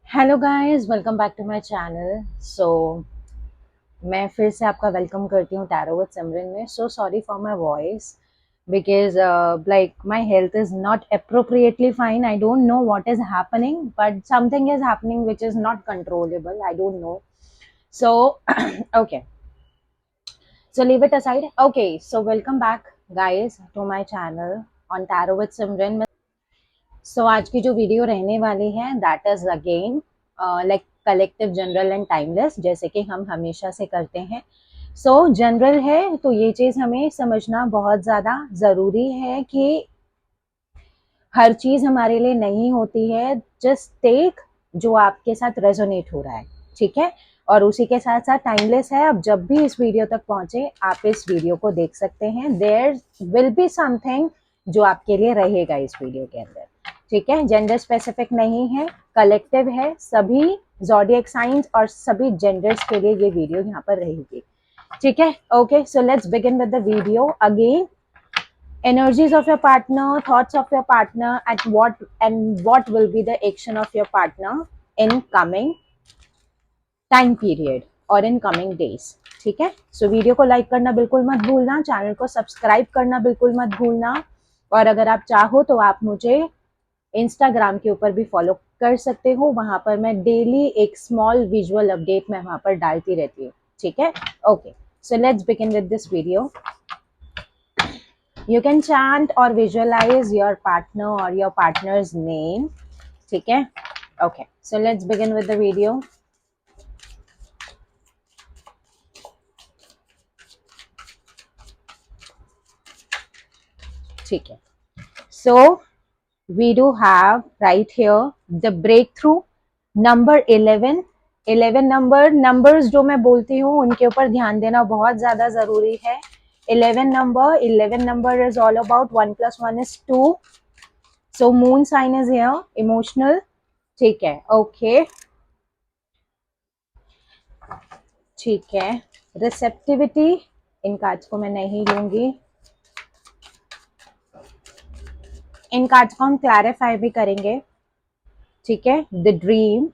Hello guys, welcome back to my channel. मैं फिर से आपका वेलकम करती हूँ टैरो विद सिमरन में। So sorry for my voice because like my health is not appropriately fine. I don't know what is happening, but something is happening which is not controllable. I don't know. So okay, so leave it aside. Okay, so welcome back guys to my channel on tarot with Simran. सो आज की जो video रहने वाली है that is again like collective, general and timeless, जैसे कि हम हमेशा से करते हैं। सो जनरल है तो ये चीज़ हमें समझना बहुत ज़्यादा ज़रूरी है कि हर चीज़ हमारे लिए नहीं होती है। जस्ट टेक जो आपके साथ रेजोनेट हो रहा है, ठीक है। और उसी के साथ साथ टाइमलेस है। अब जब भी इस वीडियो तक पहुंचे आप इस वीडियो को देख सकते हैं। देयर विल बी समथिंग जो आपके लिए रहेगा इस वीडियो के अंदर, ठीक है। जेंडर स्पेसिफिक नहीं है, कलेक्टिव है, सभी ज़ोडिएक साइंस और सभी जेंडर्स के लिए ये वीडियो यहाँ पर रहेगी, ठीक है। Okay, so let's begin with the video again. Energies of your partner, thoughts of your partner, at what will be the action of your partner in coming time period और in coming days, ठीक है। So video को like करना बिल्कुल मत भूलना, channel को subscribe करना बिल्कुल मत भूलना। और अगर आप चाहो तो आप मुझे इंस्टाग्राम के ऊपर भी फॉलो कर सकते हो। वहां पर मैं डेली एक स्मॉल विजुअल अपडेट मैं वहां पर डालती रहती हूँ, ठीक है। Okay, so let's begin with this video. You can chant or visualize your partner or your partner's name, ठीक है। Okay, so let's begin with the video. ठीक है, so we do have right here the breakthrough number 11। 11 numbers जो मैं बोलती हूँ उनके ऊपर ध्यान देना बहुत ज्यादा जरूरी है। 11 number is all about 1 plus 1 is 2। So moon sign is here, emotional, ठीक है। ओके, ठीक है। रिसेप्टिविटी, इन कार्ड्स को मैं नहीं लूंगी। इन कार्ड्स को हम क्लैरिफाई भी करेंगे, ठीक है। The dream,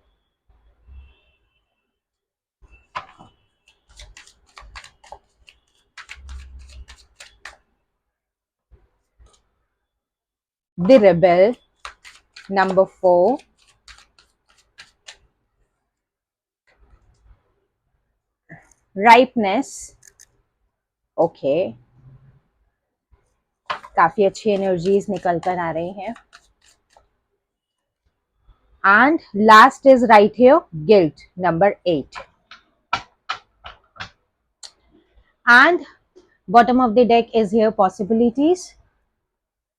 the rebel, number 4, ripeness, okay. काफी अच्छी एनर्जीज निकल कर आ रही हैं। And last is right here guilt, number 8। And bottom of the deck is here possibilities.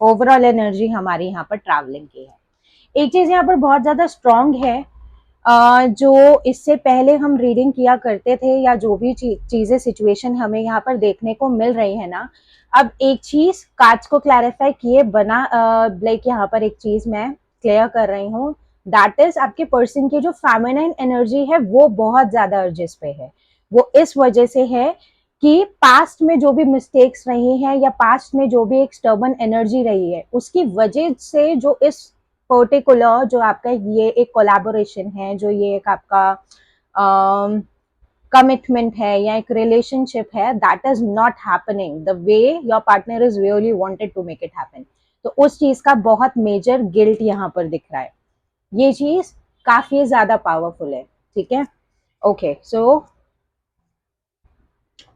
Overall energy हमारी यहाँ पर ट्रैवलिंग की है। एक चीज यहाँ पर बहुत ज्यादा स्ट्रांग है, जो इससे पहले हम रीडिंग किया करते थे या जो भी चीजें सिचुएशन हमें यहाँ पर देखने को मिल रही है ना, अब एक चीज कार्ड्स को क्लैरिफाई किए बना लाइक यहाँ पर एक चीज मैं क्लियर कर रही हूँ। दैट इज आपके पर्सन की जो फेमिनाइन एनर्जी है वो बहुत ज्यादा अर्जिस पे है। वो इस वजह से है कि पास्ट में जो भी मिस्टेक्स रही हैं या पास्ट में जो भी एक स्टर्बन एनर्जी रही है उसकी वजह से जो इस पर्टिकुलर जो आपका ये एक कोलैबोरेशन है, जो ये एक आपका कमिटमेंट है या एक रिलेशनशिप है, that is not happening the way your partner is really wanted to make it happen. तो उस चीज का बहुत मेजर गिल्ट यहाँ पर दिख रहा है। ये चीज काफी ज्यादा पावरफुल है, ठीक है। ओके, सो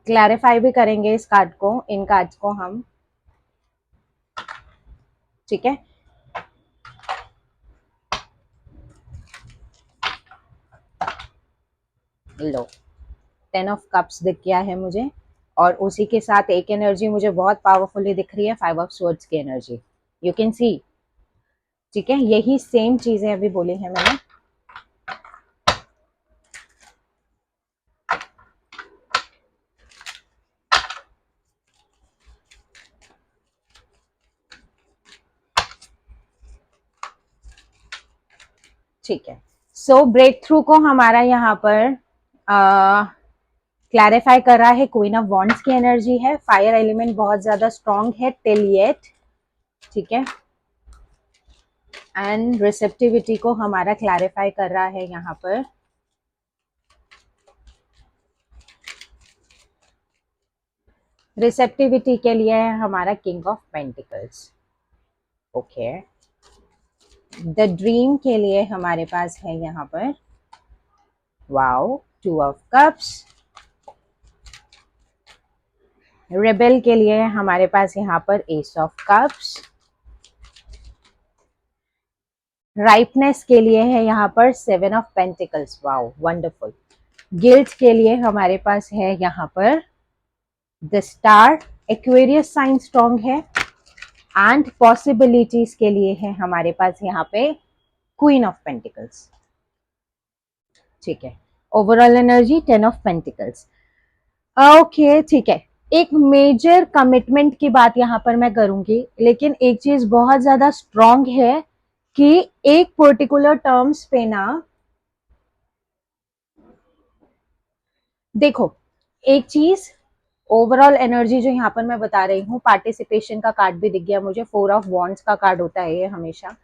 क्लैरिफाई भी करेंगे इस कार्ड को, इन कार्ड्स को हम, ठीक है। लो, 10 ऑफ कप्स दिख गया है मुझे, और उसी के साथ एक एनर्जी मुझे बहुत पावरफुली दिख रही है, 5 ऑफ स्वर्ड्स की एनर्जी। यू कैन सी, ठीक है। यही सेम चीजें अभी बोली है मैंने, ठीक है। सो ब्रेक थ्रू को हमारा यहाँ पर क्लैरिफाई कर रहा है क्वीन ऑफ वॉन्ड्स की एनर्जी है। फायर एलिमेंट बहुत ज्यादा स्ट्रांग है टिल येट, ठीक है। एंड रिसेप्टिविटी को हमारा क्लैरिफाई कर रहा है यहाँ पर। रिसेप्टिविटी के लिए है हमारा king of pentacles. Okay, the dream के लिए हमारे पास है यहाँ पर वाओ 2 ऑफ कप्स। रेबेल के लिए हमारे पास यहाँ पर एस ऑफ कप्स। राइपनेस के लिए है यहाँ पर 7 of pentacles. Wow wonderful. Guilt के लिए हमारे पास है यहाँ पर the star. Aquarius sign strong है। एंड पॉसिबिलिटीज के लिए है हमारे पास यहाँ पे क्वीन ऑफ पेंटिकल्स। ठीक है, overall energy 10 of pentacles. Okay ठीक है, एक मेजर कमिटमेंट की बात यहाँ पर मैं करूंगी, लेकिन एक चीज बहुत ज्यादा स्ट्रॉन्ग है कि एक पर्टिकुलर टर्म्स पे ना, देखो एक चीज ओवरऑल एनर्जी जो यहाँ पर मैं बता रही हूँ, पार्टिसिपेशन का कार्ड भी दिख गया मुझे, 4 ऑफ वॉन्ड्स का कार्ड होता है ये हमेशा।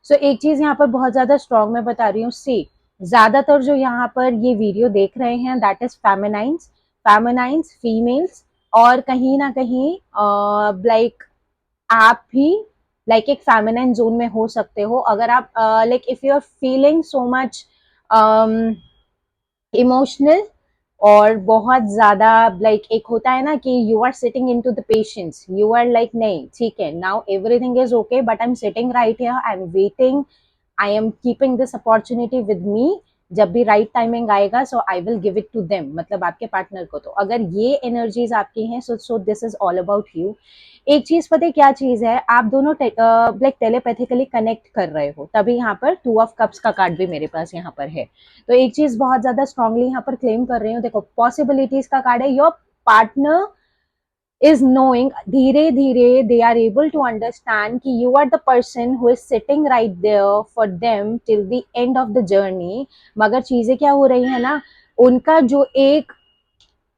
सो एक चीज यहाँ पर बहुत ज्यादा स्ट्रॉन्ग मैं बता रही हूँ, सी ज्यादातर जो यहाँ पर ये वीडियो देख रहे हैं दैट इज फेमिनाइंस फीमेल्स, और कहीं ना कहीं लाइक आप भी लाइक एक फेमिनाइन जोन में हो सकते हो अगर आप like if you are feeling so much emotional, और बहुत ज्यादा लाइक एक होता है ना कि you are sitting in to the patience, you are like नहीं ठीक है now everything is okay but I am sitting right here, I am waiting, I am keeping this opportunity with me, जब भी राइट टाइमिंग आएगा so I will give it to them, मतलब आपके partner को। तो अगर ये एनर्जीज आपकी हैं सो this is all about you. एक चीज पता है क्या चीज है, आप दोनों लाइक टेलीपैथिकली कनेक्ट कर रहे हो, तभी यहाँ पर 2 ऑफ कप्स का कार्ड भी मेरे पास यहाँ पर है। तो एक चीज बहुत ज्यादा स्ट्रांगली यहाँ पर क्लेम कर रही हूँ, देखो पॉसिबिलिटीज का कार्ड है, योर पार्टनर is knowing, धीरे धीरे they are able to understand कि you are the person who is sitting right there for them till the end of the journey। मगर चीजें क्या हो रही है ना, उनका जो एक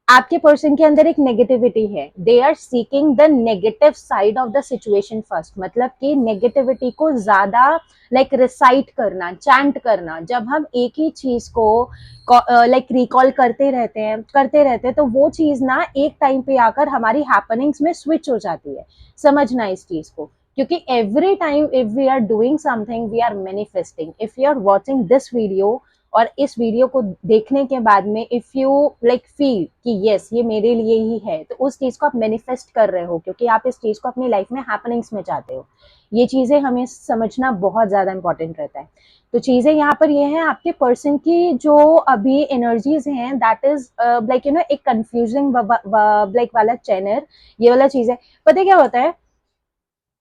आपके पर्सन के अंदर एक नेगेटिविटी है, they are seeking the negative side of the situation first, मतलब कि नेगेटिविटी को ज्यादा लाइक रिसाइट करना, चैंट करना। जब हम एक ही चीज को लाइक रिकॉल करते रहते हैं तो वो चीज ना एक टाइम पे आकर हमारी हैपनिंग्स में स्विच हो जाती है। समझना इस चीज को, क्योंकि every time if we are doing something we are manifesting. If you are watching this video और इस वीडियो को देखने के बाद में इफ यू लाइक फील कि यस ये मेरे लिए ही है, तो उस चीज को आप मैनिफेस्ट कर रहे हो, क्योंकि आप इस चीज को अपनी लाइफ में हैपनिंग्स में चाहते हो। ये चीजें हमें समझना बहुत ज्यादा इंपॉर्टेंट रहता है। तो चीजें यहाँ पर ये है, आपके पर्सन की जो अभी एनर्जीज हैं that is like you know एक कंफ्यूजिंग लाइक वाला चैनल, ये वाला चीज है। पता क्या होता है,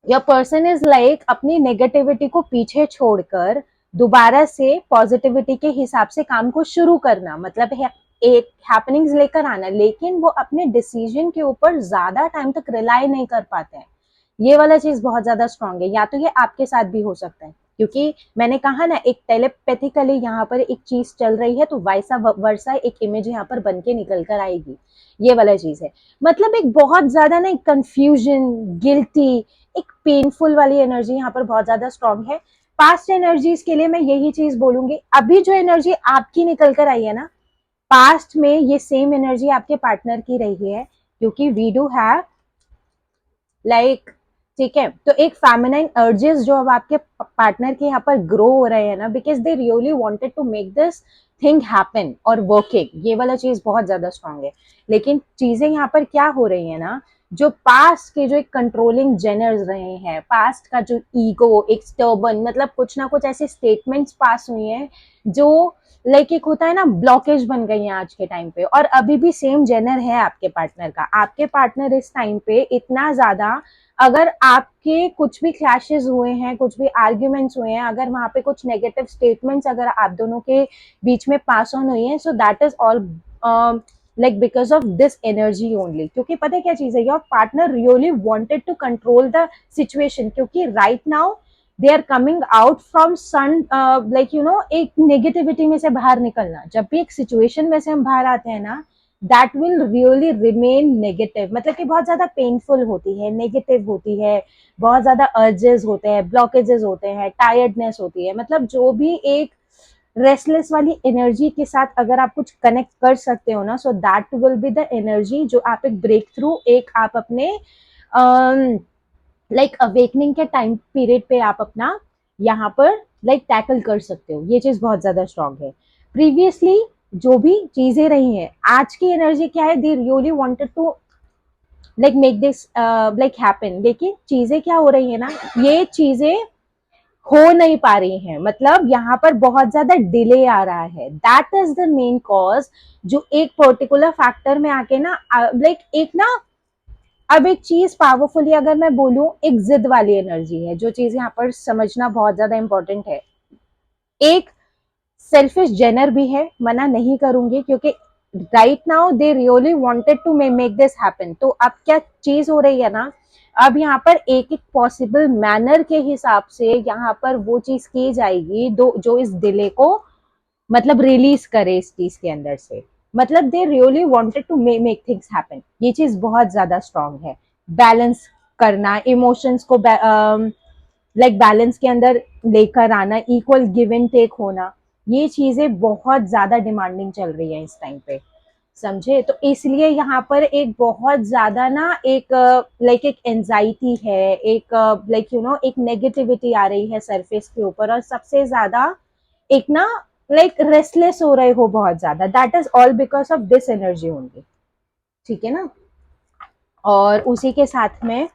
योर पर्सन इज लाइक अपनी नेगेटिविटी को पीछे छोड़कर दोबारा से पॉजिटिविटी के हिसाब से काम को शुरू करना, मतलब है एक हैपनिंग्स लेकर आना, लेकिन वो अपने डिसीजन के ऊपर ज्यादा टाइम तक रिलाई नहीं कर पाते हैं। ये वाला चीज बहुत ज्यादा स्ट्रांग है, या तो ये आपके साथ भी हो सकता है, क्योंकि मैंने कहा ना एक टेलीपैथिकली यहाँ पर एक चीज चल रही है, तो वैसा वर्षा एक इमेज यहाँ पर बन के निकल कर आएगी। ये वाला चीज है, मतलब एक बहुत ज्यादा ना एक कंफ्यूजन, गिल्टी, एक पेनफुल वाली एनर्जी यहाँ पर बहुत ज्यादा स्ट्रांग है। पास्ट एनर्जीज के लिए मैं यही चीज बोलूंगी, अभी जो एनर्जी आपकी निकल कर आई है ना, पास्ट में ये सेम एनर्जी आपके पार्टनर की रही है, क्योंकि वी डू हैव लाइक ठीक है। तो एक फेमिनाइन अर्जेस जो अब आपके पार्टनर के यहाँ पर ग्रो हो रहे हैं ना, because they really wanted to make this thing happen और वर्किंग, ये वाला चीज बहुत ज्यादा स्ट्रांग है। लेकिन चीजें यहाँ पर क्या हो रही है ना, जो पास्ट के जो एक कंट्रोलिंग जेनर्स रहे हैं, पास्ट का जो ईगो, एक स्टर्बन, मतलब कुछ ना कुछ ऐसे स्टेटमेंट्स पास हुई हैं जो लाइक एक होता है ना ब्लॉकेज बन गई है आज के टाइम पे। और अभी भी सेम जेनर है आपके पार्टनर का, आपके पार्टनर इस टाइम पे इतना ज्यादा, अगर आपके कुछ भी क्लैशेस हुए हैं, कुछ भी आर्ग्यूमेंट्स हुए हैं, अगर वहां पे कुछ नेगेटिव स्टेटमेंट्स अगर आप दोनों के बीच में पास ऑन हुई है, so that is all like because of this energy only. क्योंकि पता है क्या चीज है, your partner really wanted to control the situation, क्योंकि right now they are coming out from sun like you know एक नेगेटिविटी में से बाहर निकलना। जब भी एक सिचुएशन में से हम बाहर आते हैं ना, that will really remain negative, मतलब कि बहुत ज्यादा पेनफुल होती है, नेगेटिव होती है, बहुत ज्यादा अर्जेस होते हैं, ब्लॉकेजेस होते हैं, टायर्डनेस होती है, मतलब जो भी एक रेस्टलेस वाली एनर्जी के साथ अगर आप कुछ कनेक्ट कर सकते हो ना, so that will be the energy जो आप एक ब्रेक थ्रू, एक आप अपने लाइक अवेकनिंग के टाइम पीरियड पे आप अपना यहाँ पर लाइक टैकल कर सकते हो। ये चीज बहुत ज्यादा स्ट्रांग है। प्रीवियसली जो भी चीजें रही हैं, आज की एनर्जी क्या है, they really wanted to like make this like happen, लेकिन चीजें क्या हो रही है ना, ये चीजें हो नहीं पा रही हैं, मतलब यहाँ पर बहुत ज्यादा डिले आ रहा है। That is the main cause, जो एक पर्टिकुलर फैक्टर में आके ना लाइक एक ना, अब एक चीज पावरफुली अगर मैं बोलूं, एक जिद वाली एनर्जी है, जो चीज यहाँ पर समझना बहुत ज्यादा इंपॉर्टेंट है। एक सेल्फिश जेनर भी है, मना नहीं करूंगी, क्योंकि right now they really wanted to make this happen. तो अब क्या चीज हो रही है ना, अब यहाँ पर एक एक पॉसिबल मैनर के हिसाब से यहाँ पर वो चीज की जाएगी दो, जो इस डिले को मतलब रिलीज करे इस चीज के अंदर से। मतलब they really wanted to make things happen. ये चीज बहुत ज्यादा स्ट्रांग है। बैलेंस करना, इमोशंस को लाइक बैलेंस के अंदर लेकर आना, इक्वल गिव एंड टेक होना, ये चीजें बहुत ज्यादा डिमांडिंग चल रही है इस टाइम पे, समझे। तो इसलिए यहाँ पर एक बहुत ज्यादा ना एक लाइक एक एंजाइटी है, एक लाइक यू नो एक नेगेटिविटी आ रही है सरफेस के ऊपर, और सबसे ज्यादा एक ना लाइक रेस्टलेस हो रहे हो बहुत ज्यादा। That is all because of this energy only, ठीक है ना। और उसी के साथ में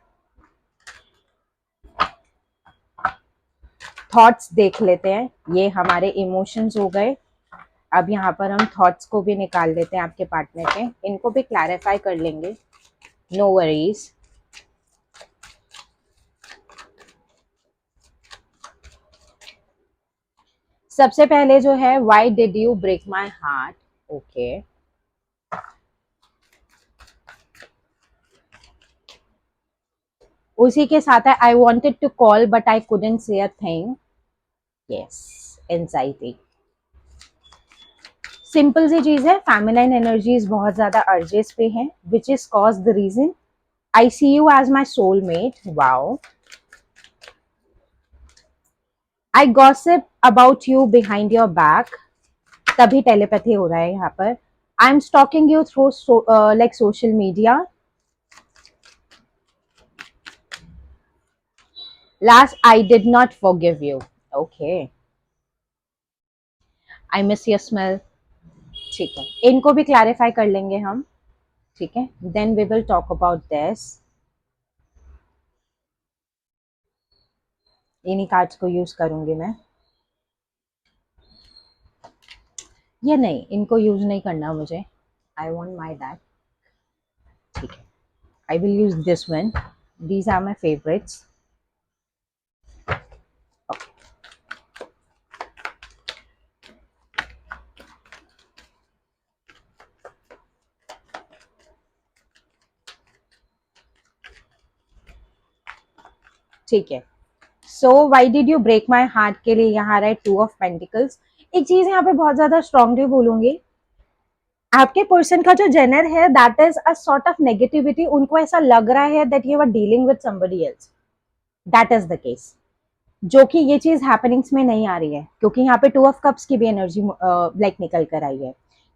थॉट्स देख लेते हैं। ये हमारे इमोशंस हो गए। अब यहाँ पर हम थॉट्स को भी निकाल देते हैं आपके पार्टनर के, इनको भी क्लैरिफाई कर लेंगे, नो वरीज। सबसे पहले जो है, why did you break my heart. Okay, उसी के साथ है, I wanted to call but I couldn't say a thing. Yes, anxiety. Simple सी चीज है, फेमिनाइन एनर्जीज बहुत ज्यादा अर्जेस पे हैं, which is cause the reason I see you as my soulmate. Wow, I gossip about you behind your back. तभी telepathy हो रहा है यहाँ पर। I am stalking you through like social media. Last, I did not forgive you. Okay, I miss your smell. ठीक है, इनको भी क्लैरिफाई कर लेंगे हम, ठीक है। Then we will talk about this. इन्हीं कार्ड्स को यूज करूंगी मैं, या नहीं इनको यूज नहीं करना मुझे। आई वॉन्ट माई डैड, ठीक है। I will use this one, these are my favourites. ठीक है, so why did you break my heart के लिए यहाँ रहा है टू ऑफ पेंटिकल्स। एक चीज यहाँ पे बहुत ज्यादा स्ट्रांगली बोलूंगी, आपके पर्सन का जो जेनर है, that is a sort of negativity. उनको ऐसा लग रहा है that you are dealing with somebody else, that is the case. जो कि ये चीज हैपनिंग्स में नहीं आ रही है, क्योंकि यहाँ पे टू ऑफ कप्स की भी एनर्जी लाइक निकल कर आई है।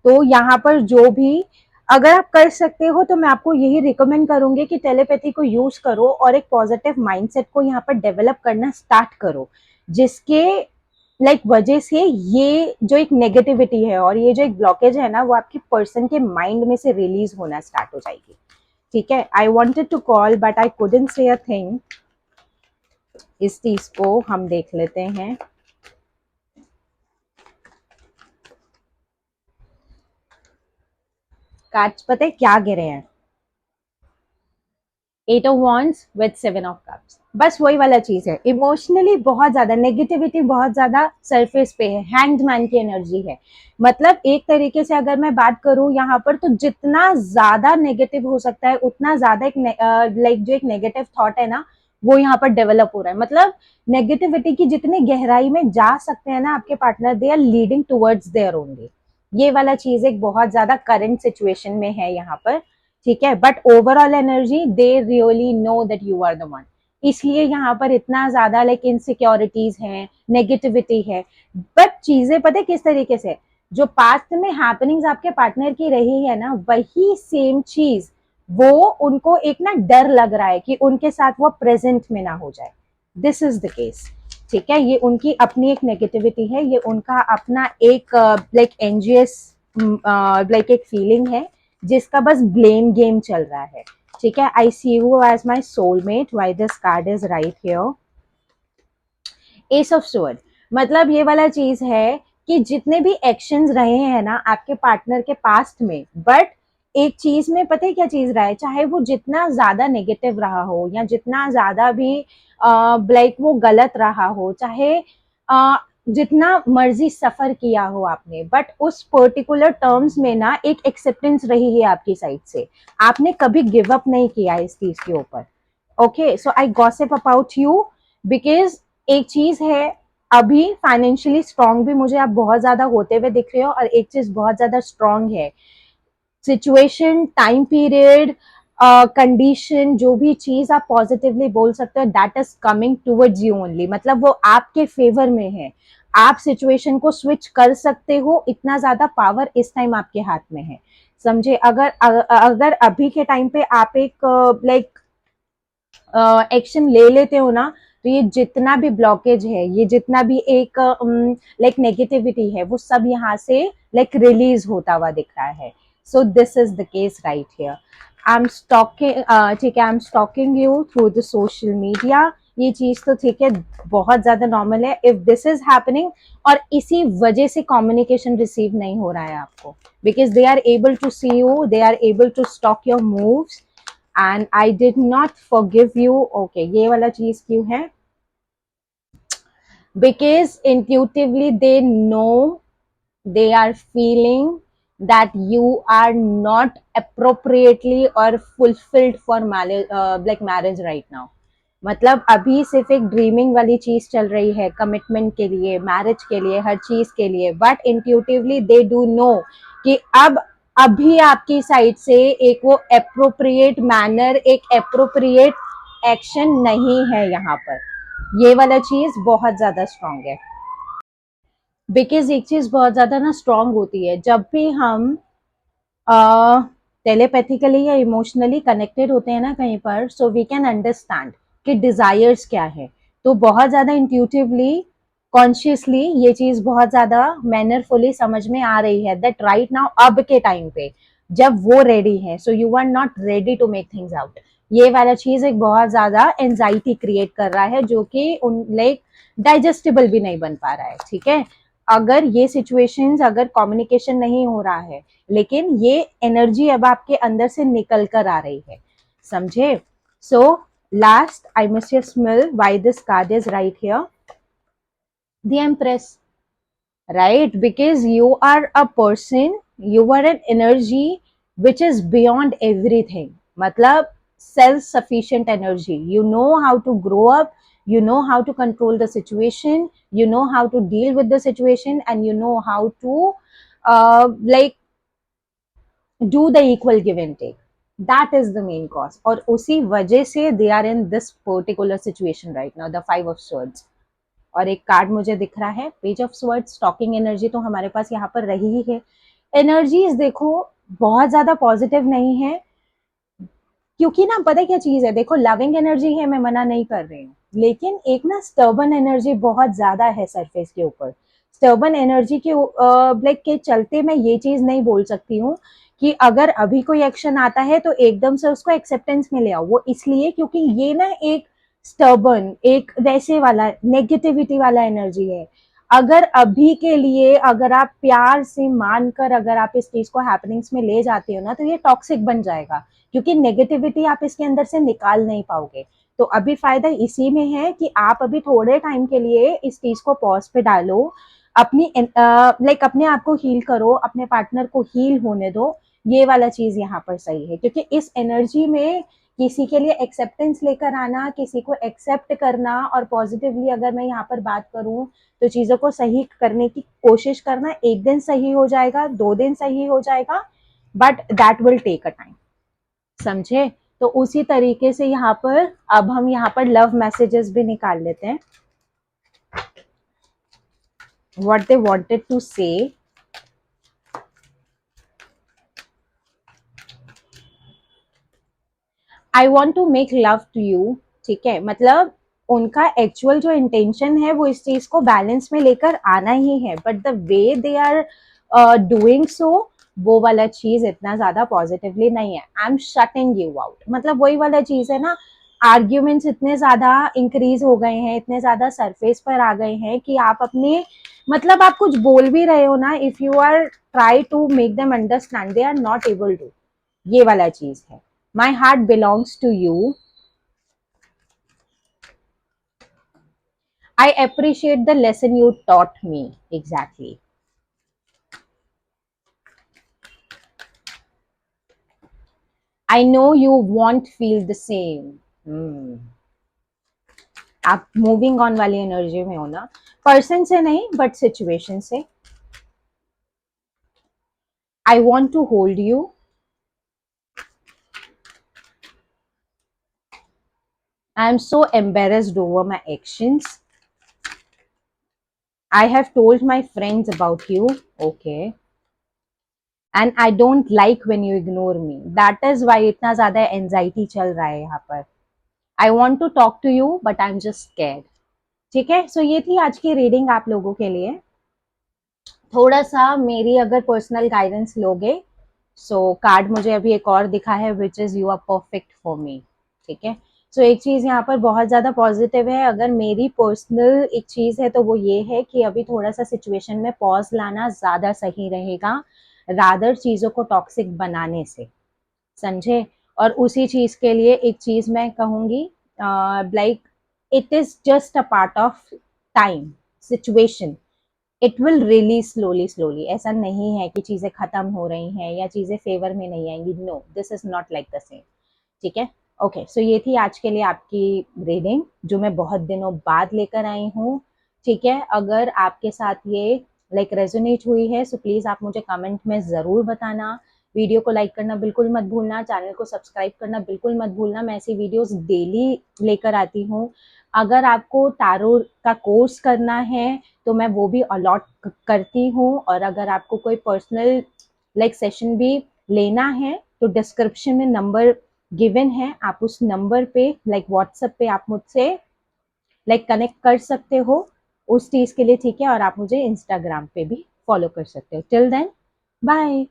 तो यहाँ पर जो भी अगर आप कर सकते हो, तो मैं आपको यही रिकमेंड करूंगी कि टेलीपैथी को यूज करो और एक पॉजिटिव माइंडसेट को यहाँ पर डेवलप करना स्टार्ट करो, जिसके लाइक वजह से ये जो एक नेगेटिविटी है और ये जो एक ब्लॉकेज है ना, वो आपके पर्सन के माइंड में से रिलीज होना स्टार्ट हो जाएगी, ठीक है। I wanted to call but I couldn't say a thing, इस चीज को हम देख लेते हैं। कार्ड्स पता है क्या गिरे हैं, eight of wands with seven of cups. बस वही वाला चीज है, इमोशनली बहुत ज्यादा नेगेटिविटी, बहुत ज्यादा सरफेस पे है, हैंग्ड मैन की एनर्जी है। मतलब एक तरीके से अगर मैं बात करूं यहाँ पर, तो जितना ज्यादा नेगेटिव हो सकता है, उतना ज्यादा एक लाइक जो एक नेगेटिव थॉट है ना, वो यहाँ पर डेवलप हो रहा है। मतलब नेगेटिविटी की जितनी गहराई में जा सकते हैं ना आपके partner, they are leading towards there only. ये वाला चीज एक बहुत ज्यादा करंट सिचुएशन में है यहाँ पर, ठीक है। But overall energy they really know that you are the one, इसलिए यहाँ पर इतना ज्यादा लाइक इनसिक्योरिटीज है, नेगेटिविटी है। बट चीजें पता है किस तरीके से, जो पास्ट में हैपनिंग्स आपके पार्टनर की रही है ना, वही सेम चीज वो उनको एक ना डर लग रहा है कि उनके साथ वो प्रेजेंट में ना हो जाए। दिस इज द केस, ठीक है। ये उनकी अपनी एक नेगेटिविटी है, ये उनका अपना एक लाइक एनजियस लाइक एक फीलिंग है जिसका बस ब्लेम गेम चल रहा है, ठीक है। I see you as my soulmate, why this card is right here. Ace of sword, मतलब ये वाला चीज है कि जितने भी एक्शंस रहे हैं ना आपके पार्टनर के पास्ट में, बट एक चीज में पता है क्या चीज रहा है, चाहे वो जितना ज्यादा नेगेटिव रहा हो या जितना ज्यादा भी लाइक वो गलत रहा हो, चाहे जितना मर्जी सफर किया हो आपने, बट उस पर्टिकुलर टर्म्स में ना एक एक्सेप्टेंस रही है आपकी साइड से, आपने कभी गिव अप नहीं किया इस चीज के ऊपर। Okay, so I gossip about you because एक चीज है, अभी फाइनेंशियली स्ट्रांग भी मुझे आप बहुत ज्यादा होते हुए दिख रहे हो, और एक चीज बहुत ज्यादा स्ट्रांग है, सिचुएशन, टाइम पीरियड, कंडीशन, जो भी चीज आप पॉजिटिवली बोल सकते हो, that is coming towards you only, मतलब वो आपके फेवर में है। आप सिचुएशन को स्विच कर सकते हो, इतना ज्यादा पावर इस टाइम आपके हाथ में है, समझे। अगर अभी के टाइम पे आप एक लाइक एक्शन ले लेते हो ना, तो ये जितना भी ब्लॉकेज है, ये जितना भी एक लाइक नेगेटिविटी है, वो सब यहाँ से लाइक रिलीज होता हुआ दिख रहा है। So this is the case right here. I am stalking, ठीक है, I am stalking you through the social media, ये चीज तो ठीक है, बहुत ज्यादा नॉर्मल है इफ दिस इज हैपनिंग, और इसी वजह से कम्युनिकेशन रिसीव नहीं हो रहा है आपको, because they are able to see you, they are able to stalk your moves and I did not forgive you. Okay, ये वाला चीज क्यों है? Because intuitively they know, they are feeling that you are not appropriately or fulfilled for like marriage right now. मतलब अभी सिर्फ एक dreaming वाली चीज चल रही है, कमिटमेंट के लिए, मैरिज के लिए, हर चीज के लिए, but intuitively they do know कि अब अभी आपकी साइड से एक वो एप्रोप्रिएट मैनर, एक एप्रोप्रिएट एक्शन नहीं है यहाँ पर। ये वाला चीज बहुत ज्यादा स्ट्रांग है, बिकॉज एक चीज बहुत ज्यादा ना स्ट्रांग होती है जब भी हम टेलीपैथिकली या इमोशनली कनेक्टेड होते हैं ना कहीं पर, सो वी कैन अंडरस्टैंड कि डिजायर्स क्या है। तो बहुत ज्यादा इंट्यूटिवली, कॉन्शियसली ये चीज बहुत ज्यादा मैनरफुली समझ में आ रही है दैट राइट नाउ, अब के टाइम पे जब वो रेडी है, so you are not ready to make things out. ये वाला चीज एक बहुत ज्यादा एंजाइटी क्रिएट कर रहा है, जो कि उन लाइक डाइजेस्टेबल भी नहीं बन पा रहा है, ठीक है। अगर ये सिचुएशंस, अगर कम्युनिकेशन नहीं हो रहा है, लेकिन ये एनर्जी अब आपके अंदर से निकल कर आ रही है, समझे। So last, I must smell why this card is right here, the empress, right? Because you are a person, you are an energy which is beyond everything, matlab self sufficient energy, you know how to grow up, you know how to control the situation, you know how to deal with the situation, and you know how to like do the equal give and take. That is the main cause, और उसी वजह से they are in this particular situation right now, the 5 of swords। और एक card मुझे दिख रहा है, page of swords, stalking energy तो हमारे पास यहाँ पर रही ही है। एनर्जीज देखो बहुत ज्यादा पॉजिटिव नहीं है, क्योंकि ना पता है क्या चीज है, देखो लविंग एनर्जी है, मैं मना नहीं कर रही हूँ, लेकिन एक ना स्टर्बन एनर्जी बहुत ज्यादा है सरफेस के ऊपर। स्टर्बन एनर्जी के लाइक के चलते मैं ये चीज नहीं बोल सकती हूँ कि अगर अभी कोई एक्शन आता है तो एकदम से उसको एक्सेप्टेंस में ले आओ, वो इसलिए क्योंकि ये ना एक स्टर्बन, एक वैसे वाला नेगेटिविटी वाला एनर्जी है। अगर अभी के लिए अगर आप प्यार से मानकर अगर आप इस चीज को हैपनिंग्स में ले जाते हो ना, तो ये टॉक्सिक बन जाएगा, क्योंकि नेगेटिविटी आप इसके अंदर से निकाल नहीं पाओगे। तो अभी फायदा इसी में है कि आप अभी थोड़े टाइम के लिए इस चीज को पॉज पे डालो, अपनी लाइक अपने आप को हील करो, अपने पार्टनर को हील होने दो। ये वाला चीज यहाँ पर सही है, क्योंकि इस एनर्जी में किसी के लिए एक्सेप्टेंस लेकर आना, किसी को एक्सेप्ट करना, और पॉजिटिवली अगर मैं यहाँ पर बात करूँ तो चीज़ों को सही करने की कोशिश करना। एक दिन सही हो जाएगा, 2 दिन सही हो जाएगा, but that will take a time, समझे? तो उसी तरीके से यहाँ पर अब हम यहाँ पर लव मैसेजेस भी निकाल लेते हैं, what they wanted to say. I want to make love to you, ठीक है, मतलब उनका एक्चुअल जो इंटेंशन है वो इस चीज को बैलेंस में लेकर आना ही है, but the way they are doing so, वो वाला चीज इतना ज्यादा पॉजिटिवली नहीं है। I am shutting you out, मतलब वही वाला चीज है ना, आर्ग्यूमेंट्स इतने ज्यादा इंक्रीज हो गए हैं, इतने ज्यादा सरफेस पर आ गए हैं कि आप अपने, मतलब आप कुछ बोल भी रहे हो ना, if you are try to make them understand, they are not able to. ये वाला चीज है। My heart belongs to you. I appreciate the lesson you taught me. Exactly. I know you won't feel the same. Hmm. आप moving on वाली energy में हो ना, person से नहीं बट सिचुएशन से। I want to hold you. I am so embarrassed over my actions. I have told my friends about you. Okay. And I don't like when you ignore me, that is why इतना ज्यादा anxiety चल रहा है यहाँ पर। I want to talk to you but I am just scared. ठीक है, सो ये थी आज की रीडिंग आप लोगों के लिए। थोड़ा सा मेरी अगर पर्सनल गाइडेंस लोगे, सो कार्ड मुझे अभी एक और दिखा है, which is you are perfect for me. ठीक है, सो एक चीज यहाँ पर बहुत ज्यादा पॉजिटिव है, अगर मेरी पर्सनल एक चीज है तो वो ये है कि अभी थोड़ा सा सिचुएशन में पॉज लाना ज्यादा सही रहेगा, रादर चीजों को टॉक्सिक बनाने से, समझे? और उसी चीज के लिए एक चीज मैं कहूंगी, like it is just a part of time, situation, it will release slowly slowly. ऐसा नहीं है कि चीजें खत्म हो रही हैं या चीजें फेवर में नहीं आएंगी, no, this is not like the same. ठीक है, ओके, सो ये थी आज के लिए आपकी रीडिंग जो मैं बहुत दिनों बाद लेकर आई हूँ। ठीक है, अगर आपके साथ ये लाइक रेजोनेट हुई है सो प्लीज आप मुझे कमेंट में जरूर बताना। वीडियो को लाइक करना बिल्कुल मत भूलना, चैनल को सब्सक्राइब करना बिल्कुल मत भूलना, मैं ऐसी वीडियोस डेली लेकर आती हूँ। अगर आपको टैरो का कोर्स करना है तो मैं वो भी अलॉट करती हूँ, और अगर आपको कोई पर्सनल लाइक सेशन भी लेना है तो डिस्क्रिप्शन में नंबर गिवन है, आप उस नंबर पे लाइक व्हाट्सएप पे आप मुझसे लाइक कनेक्ट कर सकते हो उस चीज के लिए। ठीक है, और आप मुझे इंस्टाग्राम पे भी फॉलो कर सकते हो। Till then, bye.